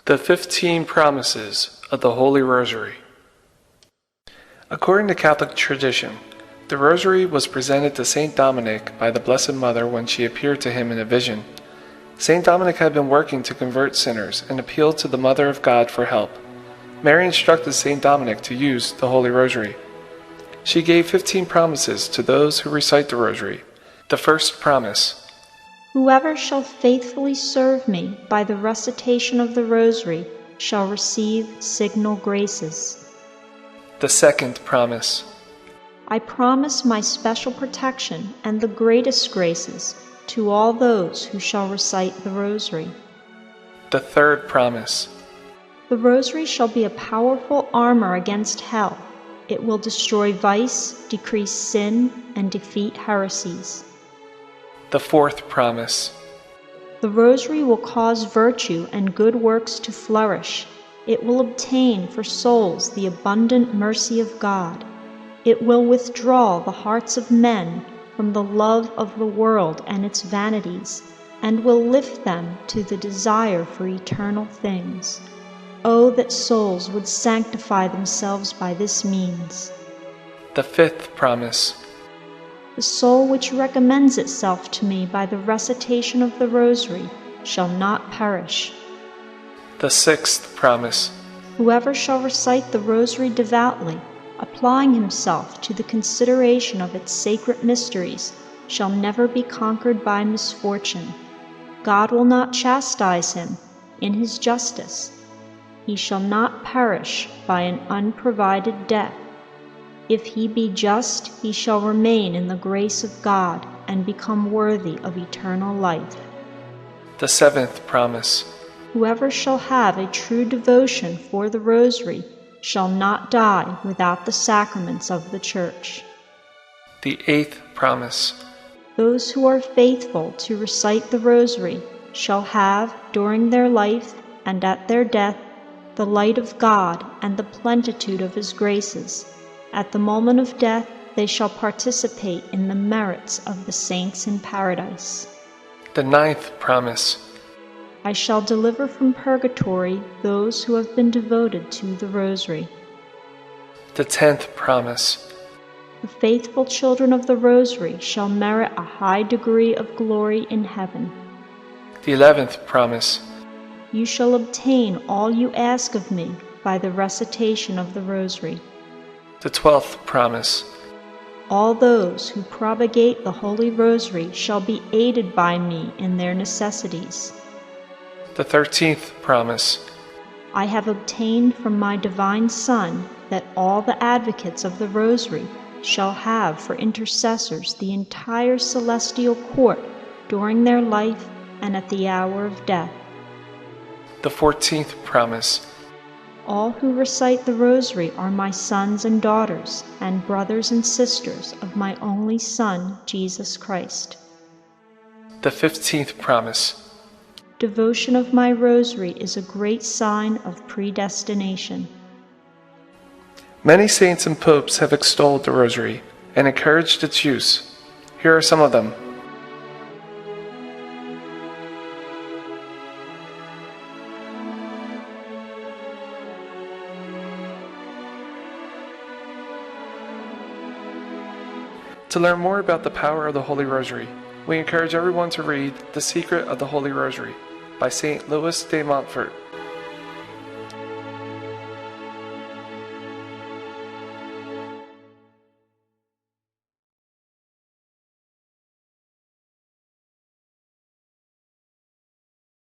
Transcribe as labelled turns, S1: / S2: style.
S1: The 15 Promises of the Holy Rosary. According to Catholic tradition, the Rosary was presented to Saint Dominic by the Blessed Mother when she appeared to him in a vision. Saint Dominic had been working to convert sinners and appealed to the Mother of God for help. Mary instructed Saint Dominic to use the Holy Rosary. She gave 15 promises to those who recite the Rosary. The first promise:
S2: whoever shall faithfully serve me by the recitation of the Rosary shall receive signal graces.
S1: The second promise:
S2: I promise my special protection and the greatest graces to all those who shall recite the Rosary.
S1: The third promise:
S2: the Rosary shall be a powerful armor against hell. It will destroy vice, decrease sin, and defeat heresies.
S1: The fourth promise:
S2: the Rosary will cause virtue and good works to flourish. It will obtain for souls the abundant mercy of God. It will withdraw the hearts of men from the love of the world and its vanities, and will lift them to the desire for eternal things. Oh, that souls would sanctify themselves by this means.
S1: The fifth promise:
S2: the soul which recommends itself to me by the recitation of the Rosary shall not perish.
S1: The sixth promise:
S2: whoever shall recite the Rosary devoutly, applying himself to the consideration of its sacred mysteries, shall never be conquered by misfortune. God will not chastise him in his justice. He shall not perish by an unprovided death. If he be just, he shall remain in the grace of God and become worthy of eternal life.
S1: The seventh promise:
S2: whoever shall have a true devotion for the Rosary shall not die without the sacraments of the Church.
S1: The eighth promise:
S2: those who are faithful to recite the Rosary shall have, during their life and at their death, the light of God and the plenitude of His graces. At the moment of death, they shall participate in the merits of the saints in paradise.
S1: The ninth promise:
S2: I shall deliver from purgatory those who have been devoted to the Rosary.
S1: The 10th promise:
S2: the faithful children of the Rosary shall merit a high degree of glory in heaven.
S1: The 11th promise:
S2: you shall obtain all you ask of me by the recitation of the Rosary.
S1: The 12th promise:
S2: all those who propagate the Holy Rosary shall be aided by me in their necessities.
S1: The 13th promise:
S2: I have obtained from my divine Son that all the advocates of the Rosary shall have for intercessors the entire celestial court during their life and at the hour of death.
S1: The 14th promise:
S2: all who recite the Rosary are my sons and daughters, and brothers and sisters of my only Son, Jesus Christ.
S1: The 15th promise:
S2: devotion of my Rosary is a great sign of predestination.
S1: Many saints and popes have extolled the Rosary and encouraged its use. Here are some of them. To learn more about the power of the Holy Rosary, we encourage everyone to read The Secret of the Holy Rosary by St. Louis de Montfort.